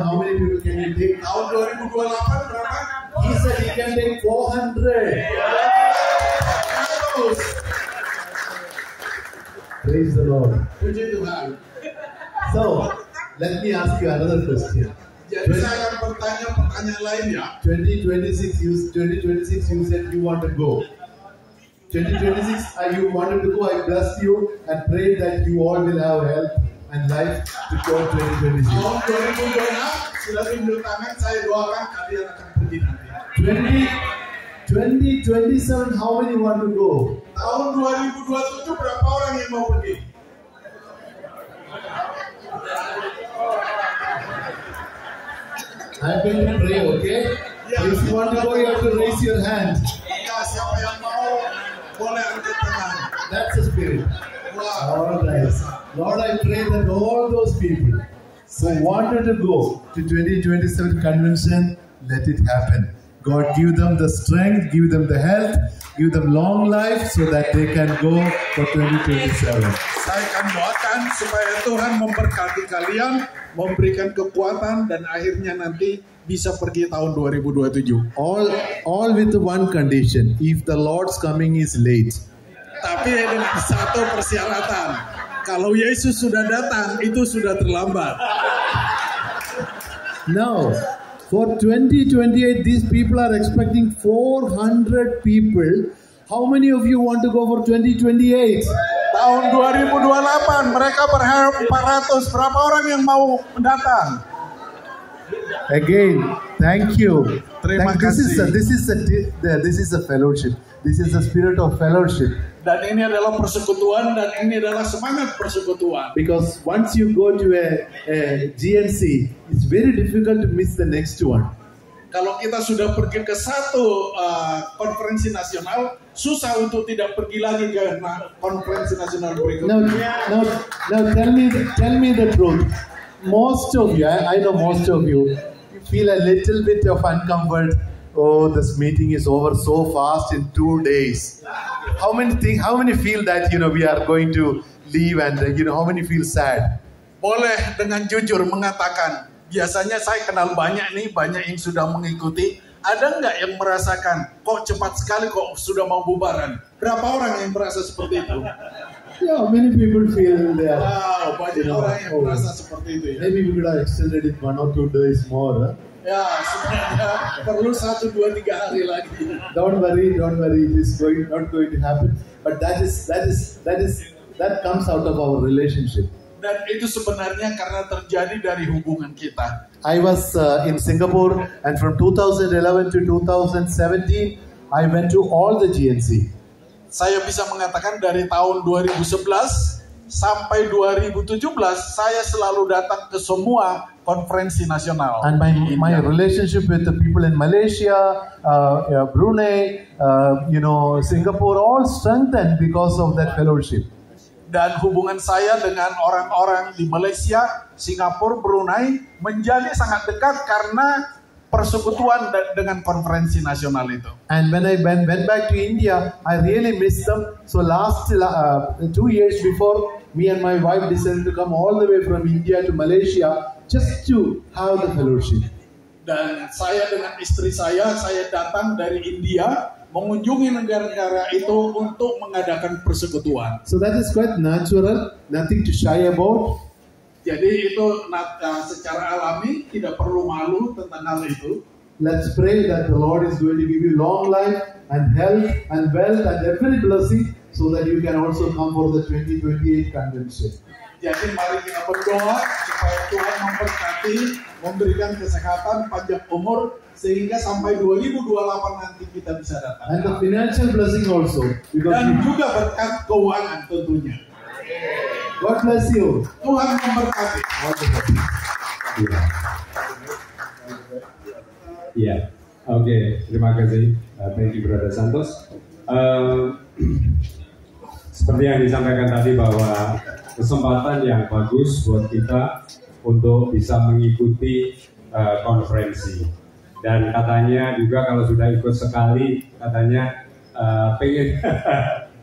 How many people can you take? Tahun 2028 berapa? He said he can take 400. Praise the Lord. Puji Tuhan. So, let me ask you another question. Jadi saya akan bertanya pertanyaan lain ya. 2026 you said you want to go. 2026 you wanted to go. I bless you and pray that you all will have health and life to go 2026. Tahun 2026 sudah tunjuk tangan, saya doakan kalian akan pergi nanti. 2027 how many want to go? Tahun 2027 berapa orang yang mau pergi? I'm going to pray, okay? If you want to go, you have to raise your hand. Ya, siapa yang mau boleh angkat tangan. That's the spirit. Wow. All right. Lord, I pray that all those people who wanted to go to 2027 convention, let it happen. God, give them the strength, give them the health, give them long life so that they can go for 2027. Saya akan doakan supaya Tuhan memberkati kalian, memberikan kekuatan dan akhirnya nanti bisa pergi tahun 2027. All with one condition, if the Lord's coming is late. Tapi dengan satu persyaratan, kalau Yesus sudah datang, itu sudah terlambat. Now, for 2028, these people are expecting 400 people. How many of you want to go for 2028? Tahun 2028, mereka berharap 400. Berapa orang yang mau datang? Again, thank you. Terima This kasih. is a fellowship. This is the spirit of fellowship. Dan ini adalah persekutuan dan ini adalah semangat persekutuan. Because once you go to a GNC, it's very difficult to miss the next one. Kalau kita sudah pergi ke satu konferensi nasional, susah untuk tidak pergi lagi ke konferensi nasional berikutnya. Now tell me the truth. Most of you, I know most of you feel a little bit of uncomfort. Oh, this meeting is over so fast in 2 days. How many feel that we are going to leave and how many feel sad? Boleh dengan jujur mengatakan, biasanya saya kenal banyak yang sudah mengikuti. Ada nggak yang merasakan kok cepat sekali kok sudah mau bubaran? Berapa orang yang merasa seperti itu? Yeah, many people feel that. Wow, banyak orang yang merasa seperti itu. Ya. Maybe we could have extended it 1 or 2 days more. Huh? Ya, sebenarnya perlu 1, 2, 3 hari lagi. Don't worry. It is not going to happen. But that comes out of our relationship. Dan itu sebenarnya karena terjadi dari hubungan kita. I was in Singapore, and from 2011 to 2017, I went to all the GNC. Saya bisa mengatakan dari tahun 2011 sampai 2017 saya selalu datang ke semua konferensi nasional. And my relationship with the people in Malaysia, Brunei, Singapore, all strengthened because of that fellowship. Dan hubungan saya dengan orang-orang di Malaysia, Singapura, Brunei menjadi sangat dekat karena persekutuan dengan konferensi nasional itu. And when I went back to India, I really missed them. So last 2 years before, me and my wife decided to come all the way from India to Malaysia just to have the fellowship. Dan saya dengan istri saya datang dari India mengunjungi negara-negara itu untuk mengadakan persekutuan. So that is quite natural, nothing to shy about. Jadi itu secara alami, tidak perlu malu tentang hal itu. Let's pray that the Lord is going to give you long life and health and wealth and every blessing so that you can also come for the 2028 convention. Jadi mari kita berdoa supaya Tuhan memberkati, memberikan kesehatan, panjang umur, sehingga sampai 2028 nanti kita bisa datang. And the financial blessing also. Dan juga berkat keuangan tentunya. God bless you. Tuhan memberkati. Ya, oke. Terima kasih. Thank you, Brother Santos. Seperti yang disampaikan tadi bahwa kesempatan yang bagus buat kita untuk bisa mengikuti konferensi. Dan katanya juga kalau sudah ikut sekali, katanya pengen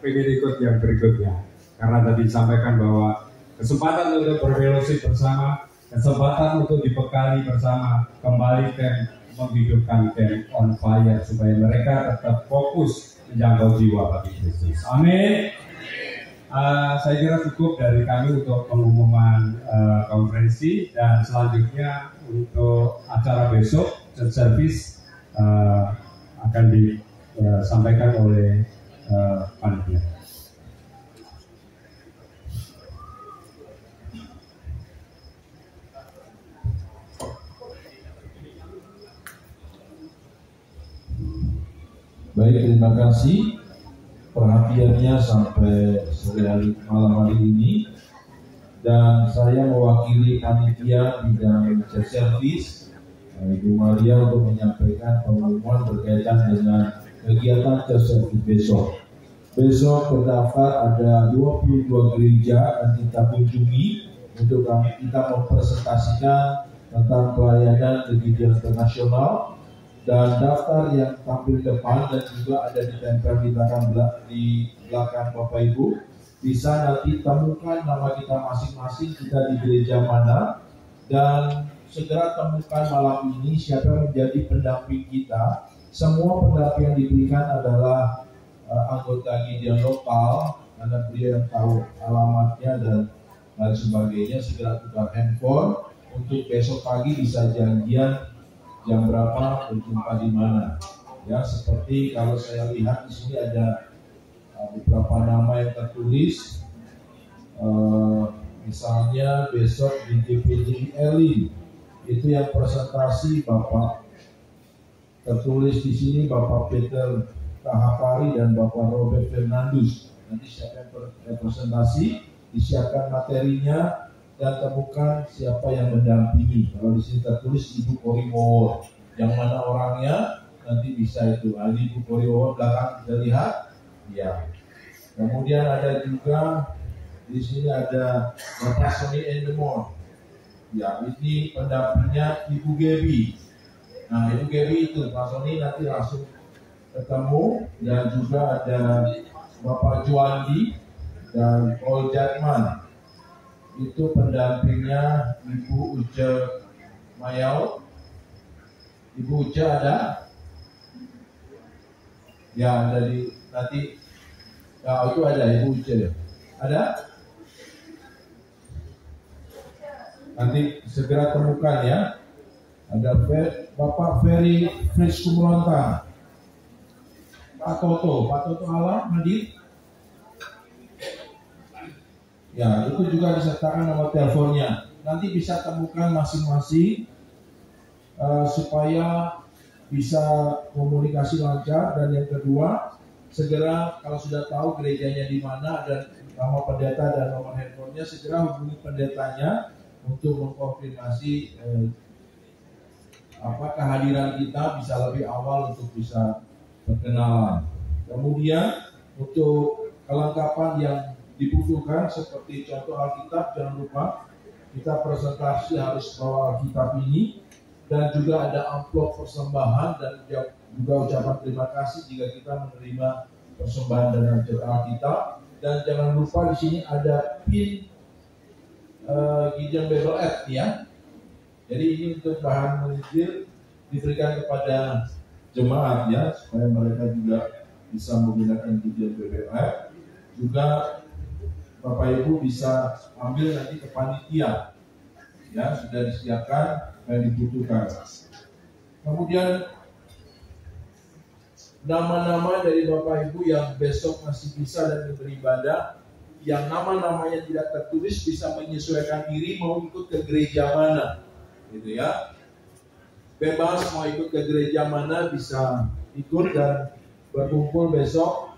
ikut yang berikutnya. Karena tadi disampaikan bahwa kesempatan untuk berfellowship bersama kesempatan untuk dibekali bersama kembali camp, menghidupkan camp on fire supaya mereka tetap fokus menjangkau jiwa bagi Kristus. Amin. Saya kira cukup dari kami untuk pengumuman konferensi, dan selanjutnya untuk acara besok church service akan disampaikan oleh panitia. Baik, terima kasih perhatiannya sampai sore hari malam hari ini, dan saya mewakili panitia bidang church service Ibu Maria untuk menyampaikan pengumuman berkaitan dengan kegiatan church service besok. Besok terdaftar ada 22 gereja yang kita kunjungi untuk kita mempresentasikan tentang pelayanan gereja internasional. Dan daftar yang tampil depan dan juga ada ditempel di belakang Bapak Ibu, bisa nanti temukan nama kita masing-masing, kita di gereja mana, dan segera temukan malam ini siapa yang menjadi pendamping kita. Semua pendamping yang diberikan adalah anggota Gideon lokal, karena beliau yang tahu alamatnya dan lain sebagainya. Segera tukar handphone untuk besok pagi bisa janjian jam berapa, berjumpa di mana. Ya, seperti kalau saya lihat di sini ada beberapa nama yang tertulis. Misalnya besok di GPJ Eli, itu yang presentasi Bapak tertulis di sini Bapak Peter Tahapari dan Bapak Robert Fernandus. Nanti siapa yang presentasi, disiapkan materinya dan temukan siapa yang mendampingi. Kalau di sini tertulis Ibu Korimowo, yang mana orangnya nanti bisa itu. Ibu Korimowo belakang kita lihat, ya. Kemudian ada juga di sini ada Bapak Sony Endemore. Ya, ini pendampingnya Ibu Gebi. Nah, Ibu Gebi itu Pak Sony nanti langsung ketemu, dan juga ada Bapak Juandi dan Paul Jatman. Itu pendampingnya Ibu Uce Mayau. Ibu Uce ada? Ya, ada di nanti. Ya, itu ada Ibu Uce. Ada? Nanti segera temukan ya. Ada Bapak Ferry Fritz Kumulonta. Pak Toto Alam hadir? Ya, itu juga disertakan nomor teleponnya. Nanti bisa temukan masing-masing supaya bisa komunikasi lancar. Dan yang kedua, segera kalau sudah tahu gerejanya di mana dan nama pendeta dan nomor handphonenya, segera hubungi pendetanya untuk mengkonfirmasi kehadiran kita bisa lebih awal untuk bisa berkenalan. Kemudian untuk kelengkapan yang dibutuhkan seperti contoh Alkitab, jangan lupa kita presentasi harus bawa Alkitab ini, dan juga ada amplop persembahan dan juga ucapan terima kasih jika kita menerima persembahan dengan cetak Alkitab. Dan jangan lupa di sini ada pin Gideon Bible App ya. Jadi ini untuk bahan menginjil diberikan kepada jemaat ya, supaya mereka juga bisa menggunakan Gideon Bible App. Juga Bapak Ibu bisa ambil nanti ke panitia ya, sudah disediakan dan dibutuhkan. Kemudian nama-nama dari Bapak Ibu yang besok masih bisa dan beribadah, yang nama-namanya tidak tertulis bisa menyesuaikan diri mau ikut ke gereja mana, gitu ya. Bebas mau ikut ke gereja mana bisa ikut dan berkumpul besok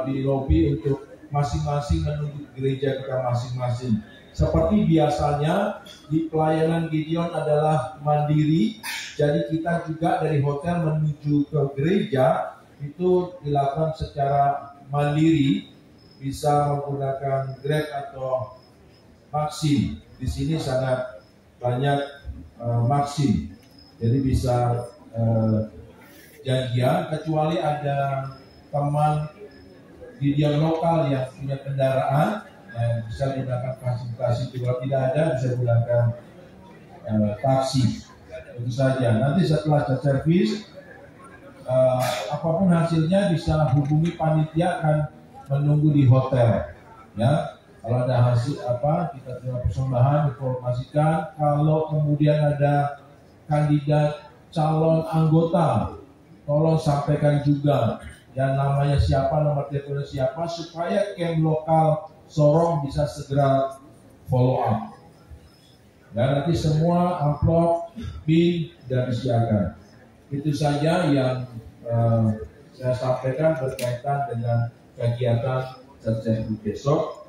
di lobi untuk masing-masing menuju gereja kita masing-masing. Seperti biasanya di pelayanan Gideon adalah mandiri, jadi kita juga dari hotel menuju ke gereja itu dilakukan secara mandiri, bisa menggunakan Grab atau Maxim. Di sini sangat banyak Maxim, jadi bisa janjian, kecuali ada teman Gideon lokal yang punya kendaraan, bisa menggunakan fasilitas itu. Kalau tidak ada bisa menggunakan taksi. Itu saja. Nanti setelah servis, apapun hasilnya bisa hubungi panitia, akan menunggu di hotel. Ya, kalau ada hasil apa kita terima persembahan, informasikan. Kalau kemudian ada kandidat calon anggota, tolong sampaikan juga dan namanya siapa, nomor teleponnya siapa, supaya camp lokal Sorong bisa segera follow up. Dan nanti semua amplop, PIN dan disiapkan. Itu saja yang saya sampaikan berkaitan dengan kegiatan Church besok.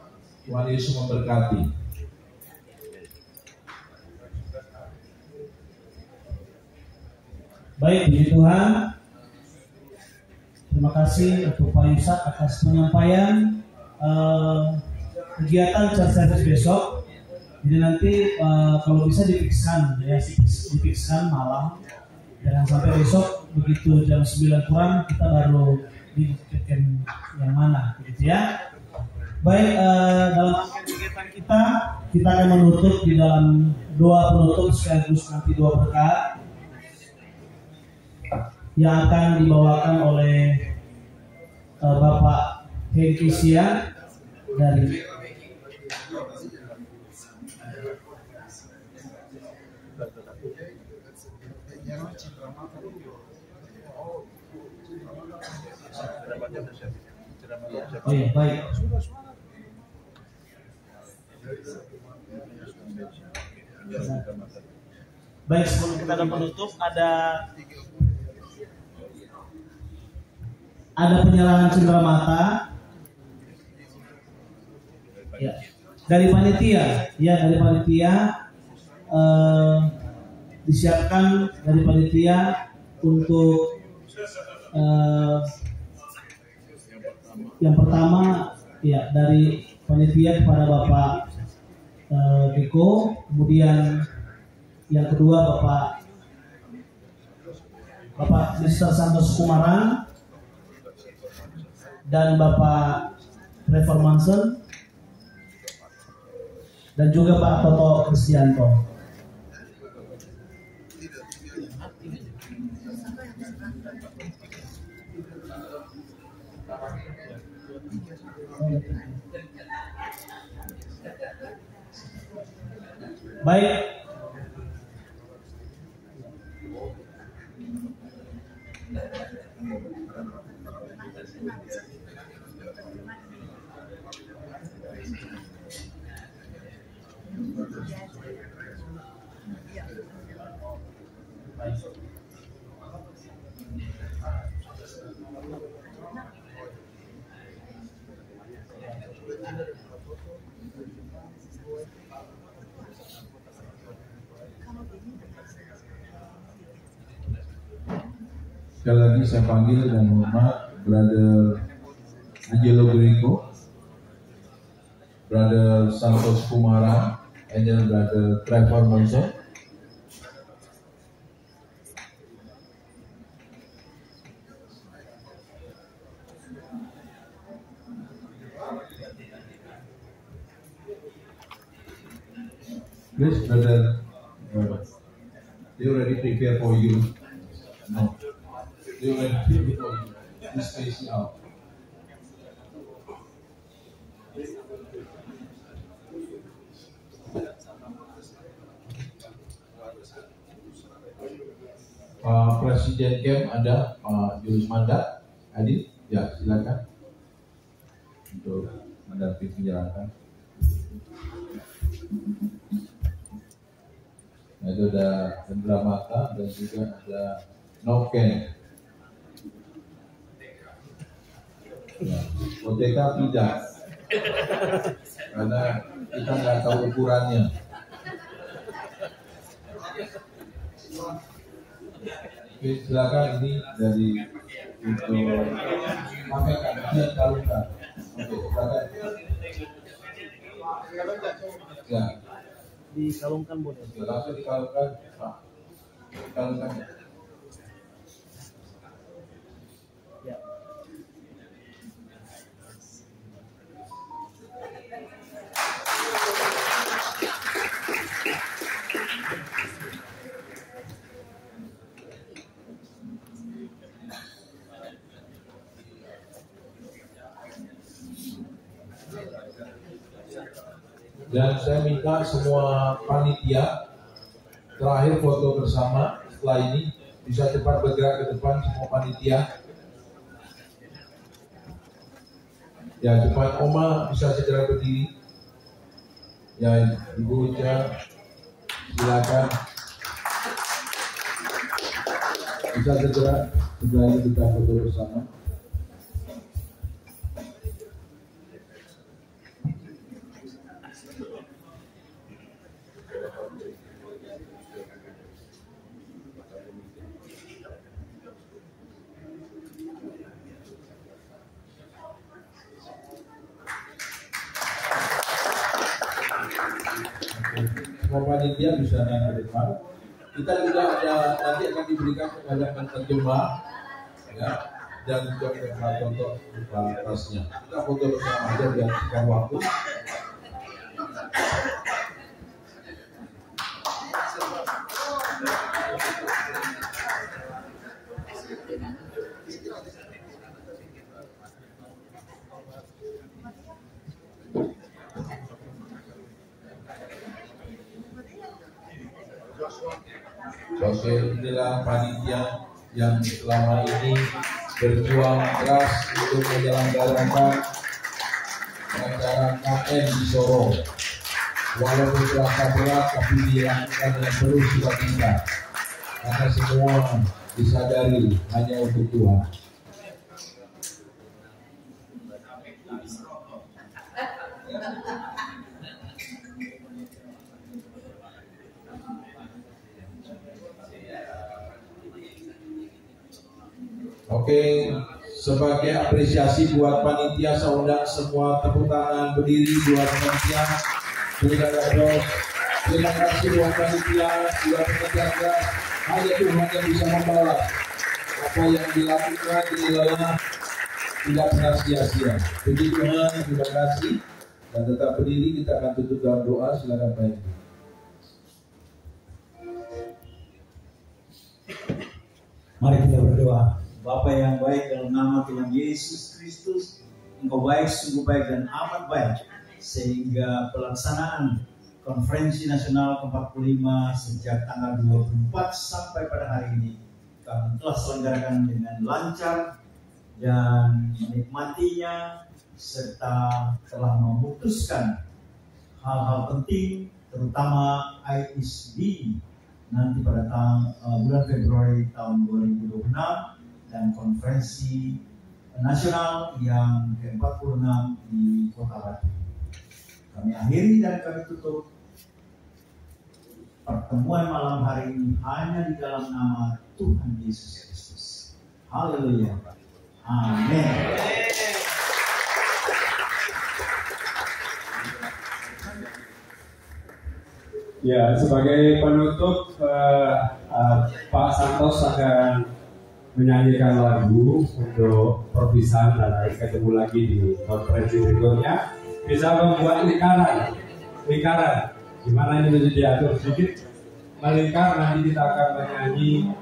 Tuhan Yesus memberkati. Baik, puji Tuhan. Terima kasih untuk Pak Yusak atas penyampaian kegiatan church service besok. Jadi nanti kalau bisa difikskan, ya, difikskan malam. Jangan sampai besok begitu jam 9 kurang kita baru dibuktikan yang mana, gitu ya. Baik, dalam kegiatan kita akan menutup di dalam doa penutup sekaligus nanti doa berkat yang akan dibawakan oleh Bapak Hengki Sia dari baik. Baik, sebelum kita akan menutup ada penyerahan cenderamata ya dari panitia, disiapkan dari panitia untuk yang pertama ya dari panitia kepada Bapak Deko, kemudian yang kedua Bapak Mr. Santos Kumaran dan Bapak Trevor Manson dan juga Pak Toto Kristianto. Baik. Sekali lagi saya panggil dan hormat Brother Angelo Greco, Brother Santos Kumara, and then Brother Trevor Monson. Please, Brother, they already prepare for you. No. They already prepare for you. Please face out. Presiden Camp ada Pak Julius Mandat hadir, ya silakan untuk mendampingi penjelasan. Nah, itu ada cenderamata dan juga ada noken. Ya, OTK tidak, karena kita nggak tahu ukurannya. Oke, silakan, ini dari untuk sampaikan dia kalungkan. Oke, silakan. Ya. Dikalungkan boleh. Langsung dikalungkan, Pak. Dikalungkan. Ya. Dan saya minta semua panitia terakhir foto bersama. Setelah ini bisa cepat bergerak ke depan semua panitia. Ya cepat, Oma bisa segera berdiri. Ya Ibu Uca, silakan. Bisa segera, setelah ini kita foto bersama. Semua panitia bisa naik ke depan. Kita juga ada nanti akan diberikan kepada penerjemah, ya, dan juga contoh berupa tasnya. Kita foto bersama aja biar singkat waktu. Oke, inilah panitia yang selama ini berjuang keras untuk menyelenggarakan acara KN di Sorong. Walaupun terasa berat, tapi dilakukan dengan penuh sukacita. Karena semua disadari hanya untuk Tuhan. Oke, sebagai apresiasi buat panitia, saya undang semua tepuk tangan berdiri buat panitia. Berikan aplaus. Terima kasih buat panitia, buat penjaga. Hanya Tuhan yang bisa membalas. Apa yang dilakukan di dalam tidak pernah sia-sia. Puji Tuhan, terima kasih. Dan tetap berdiri, kita akan tutup dalam doa. Silakan Pak. Mari kita berdoa. Bapa yang baik, dalam nama Tuhan Yesus Kristus, Engkau baik, sungguh baik dan amat baik, sehingga pelaksanaan Konferensi Nasional ke-45 sejak tanggal 24 sampai pada hari ini kami telah selenggarakan dengan lancar dan menikmatinya, serta telah memutuskan hal-hal penting, terutama ISB nanti pada bulan Februari tahun 2026 dan konferensi nasional yang ke-46 di Kota Batu. Kami akhiri dan kami tutup pertemuan malam hari ini hanya di dalam nama Tuhan Yesus Kristus. Haleluya. Amin. Ya, sebagai penutup Pak Santos akan menyanyikan lagu untuk perpisahan dan ketemu lagi di konferensi berikutnya. Bisa membuat lingkaran. Gimana ini bisa diatur sedikit? Melingkar, nanti kita akan menyanyi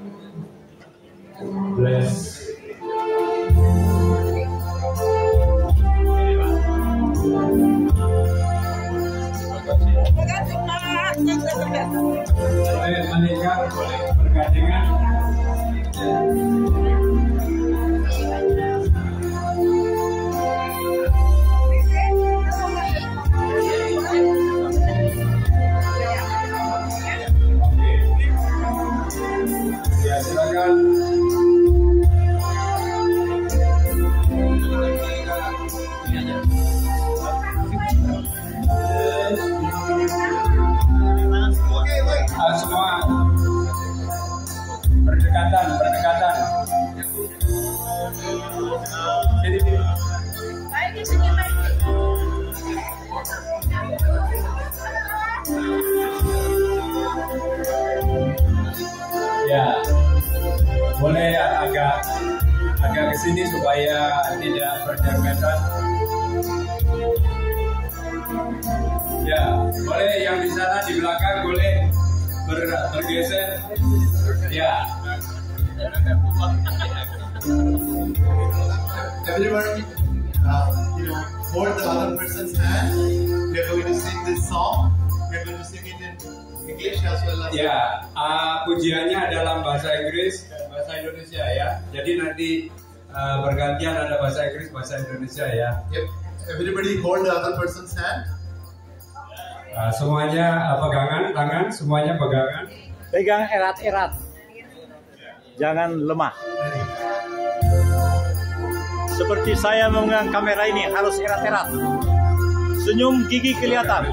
Bless. Boleh melingkar, boleh bergandengan. Ya, silakan. Semua berdekatan. Ya, boleh agak ke sini supaya tidak berdekatan. Ya, boleh yang di sana di belakang boleh bergeser. Ya. Everyone, hold the other person's hand. We are going to sing this song. We are going to sing it in English as well as. Ya, pujiannya dalam bahasa Inggris dan bahasa Indonesia ya. Jadi nanti bergantian ada bahasa Inggris, bahasa Indonesia ya. Yep. Everybody hold the other person's hand. Semuanya pegangan tangan, semuanya pegangan. Pegang erat-erat. Jangan lemah. Seperti saya memegang kamera ini harus erat-erat. Senyum gigi kelihatan.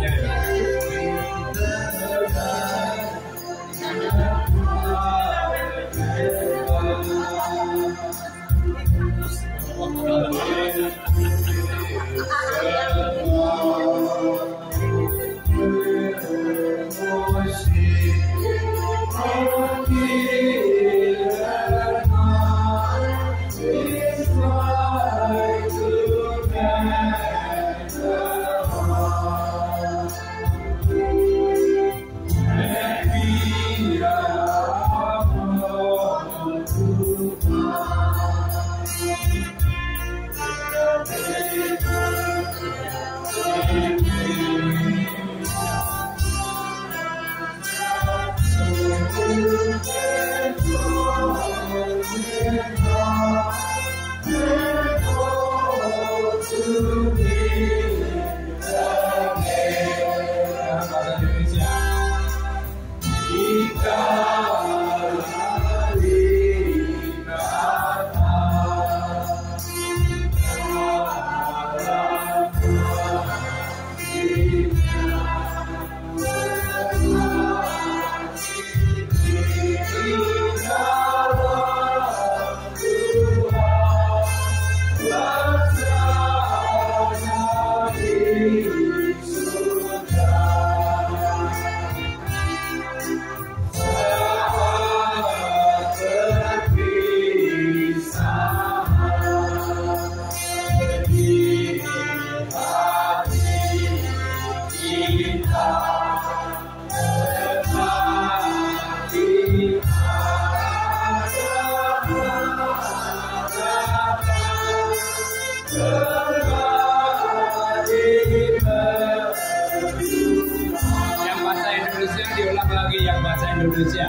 Indonesia.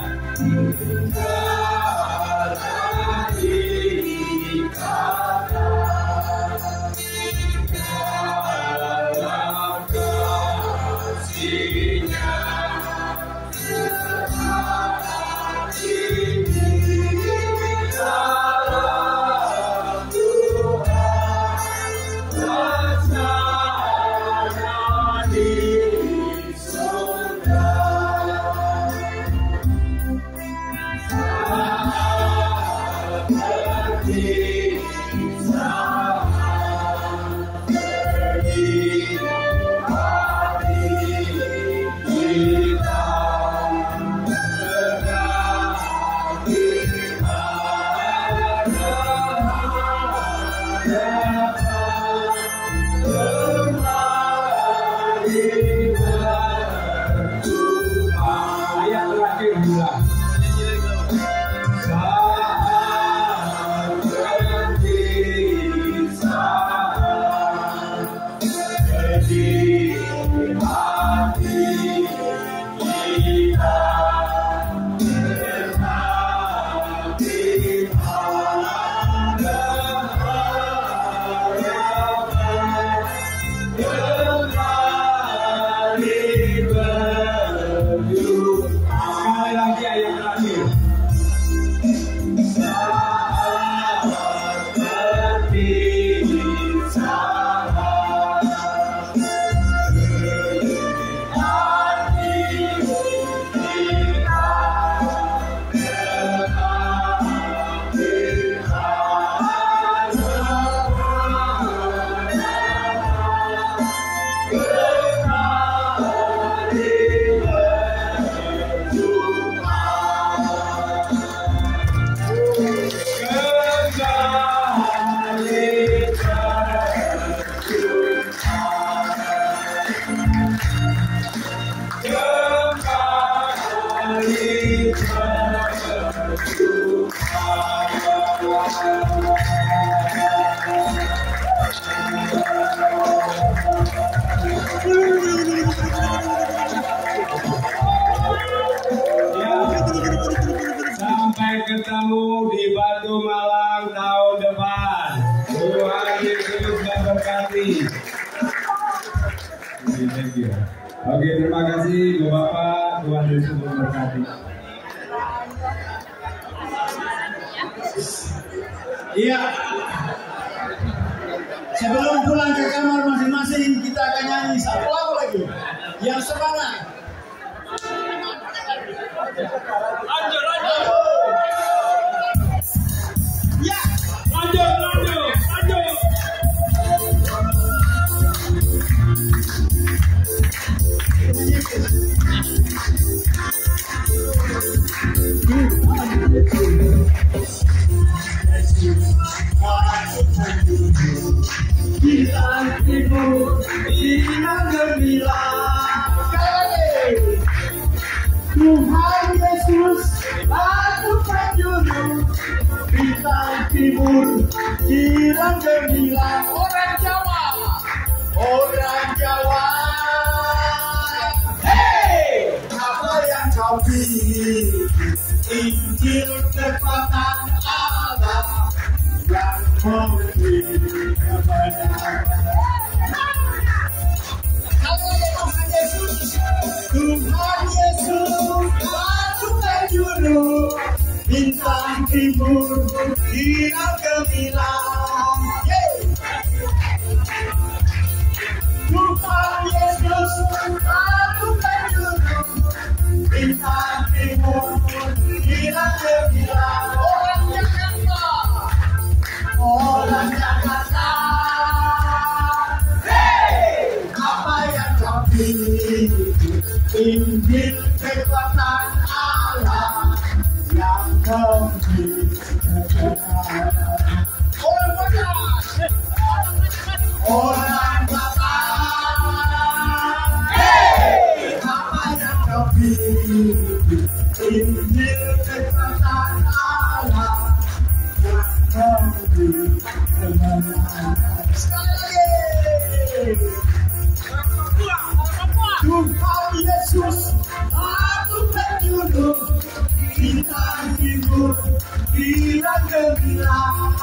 Ayat terakhir Sampai ketemu di Batu Malang tahun depan. Tuhan Yesus memberkati. Thank you. Oke, terima kasih Bapak. Tuhan Yesus memberkati. Iya. Sebelum pulang ke kamar masing-masing, kita akan nyanyi satu lagu lagi. Yang semangat. Lanjut. Ya, lanjut. Tuhan Yesus, aku penjuru bintang timur, girang gemilang. Orang Jawa, hey, apa yang kau pilih? Injil kekuatan Allah yang memberi kebenaran. Tuhan Yesus, aku penjuru bintang timur, girang gemilang. Tuhan Yesus, aku penjuru bintang timur, girang gemilang. Orang Jakarta, hey, apa yang kau pilih? Injil kekuatan Allah yang memberi kebenaran. Orang Batak, hey, apa yang kau pilih? Injil kekuatan Allah yang memberi kebenaran. Tuhan Yesus, aku penjuru bintang timur, girang gemilang.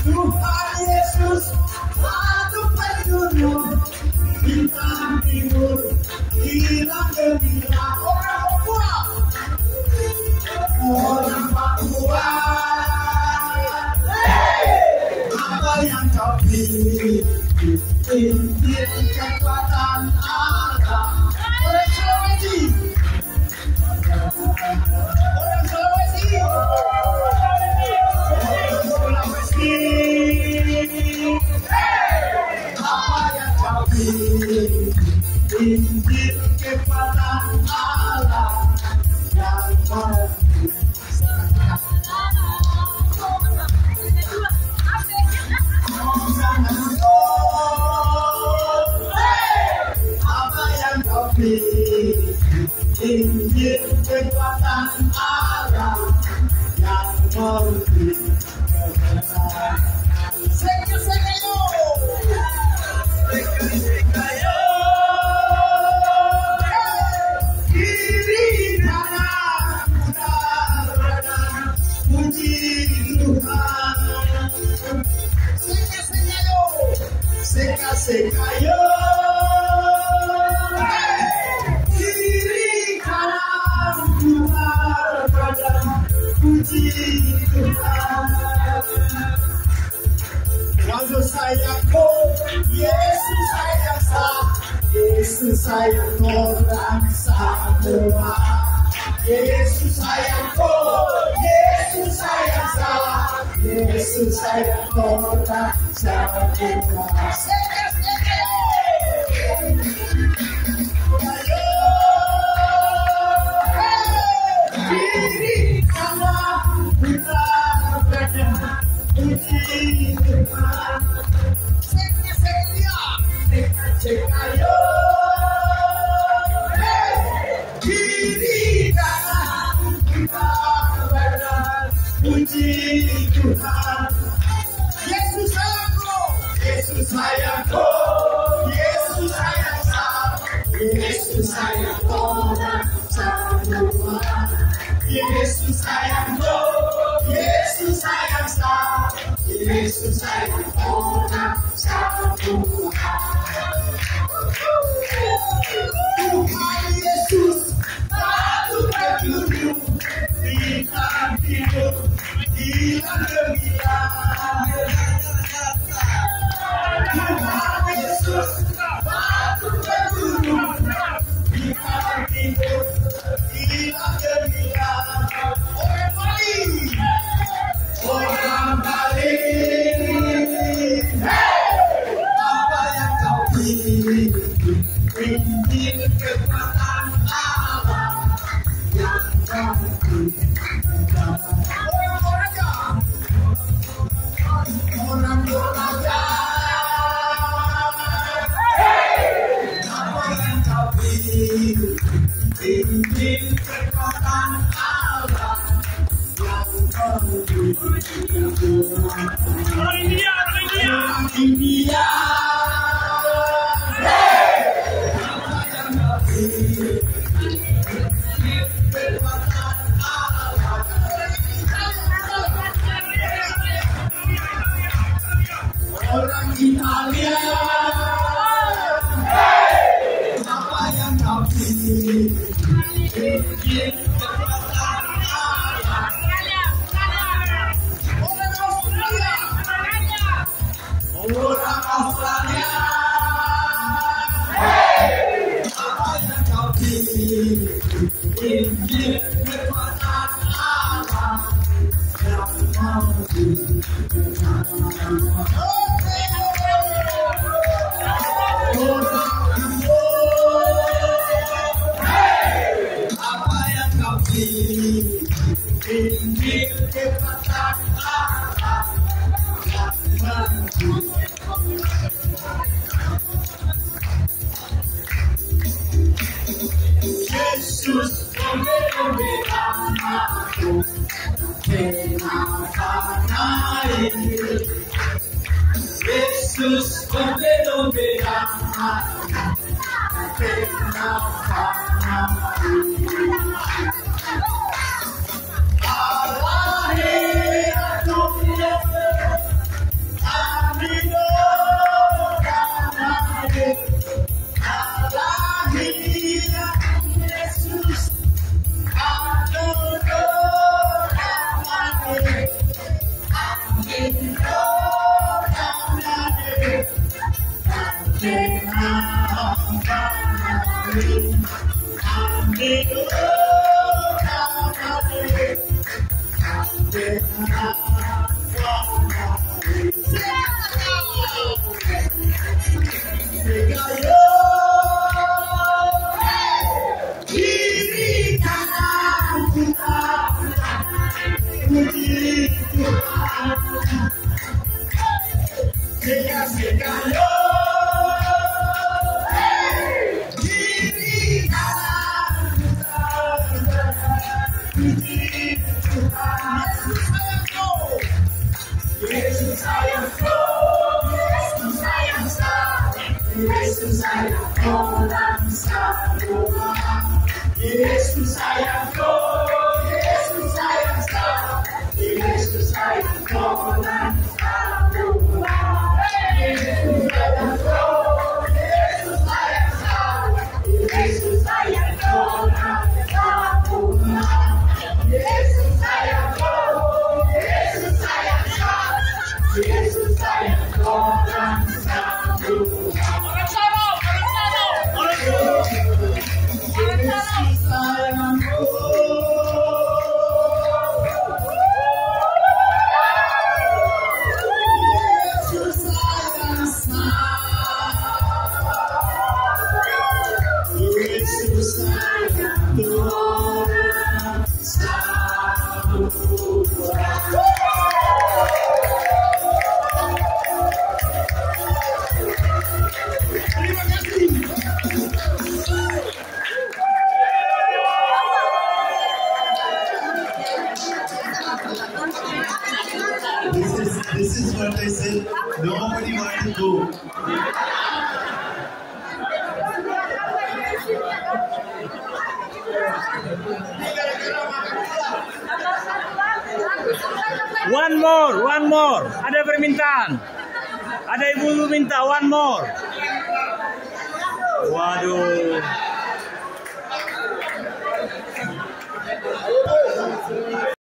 Tuhan Yesus, aku penjuru bintang timur, girang gemilang. Orang Papua, hey, apa yang kau pilih? Injil kekuatan Allah. Orang Sulawesi, apa yang kau pilih? Injil kekuatan Allah yang memberi. Injil kekuatan Allah yang memberi kebenaran. Seka-sekayo, kiri kanan mudah berada, puji Tuhan. Seka-sekayo, puji Tuhan. Kalau sayangku, Yesus sayang saya, Yesus sayang orang semua. Yesus sayangku, Yesus sayang saya, Yesus sayang orang semua. Puji Tuhan, Yesus sayangku, Yesus sayangku, Yesus sayang saya, Yesus sayang orang semua. Yesus sayangku, Yesus sayang saya, Yesus sayang orang satu Tuhan. Tuhan Yesus satu berduduk di tanah hidup, di gembira. Tuhan Yesus satu berduduk di tanah hidup, di gembira. Orang balik, apa yang kau pilih? Injil kekuatan Allah yang kau pilih. Orang Toraja, apa yang kau pilih? Injil kekuatan Allah yang kau pilih. India. Orang Italia, apa yang kau pilih? Orang Australia, apa yang kau pilih? Injil kekuatan Allah yang kau pilih. Apa yang kau pilih? Injil kekuatan Allah yang kau pilih. Yesus membela aku, kenapa naik? Yesus membela aku, kenapa naik? Allah hidupnya, amin. Allah hidupnya, Yesus, amin. This is what they said. Nobody wants to go. One more. Ada permintaan. Ada ibu minta one more. Waduh.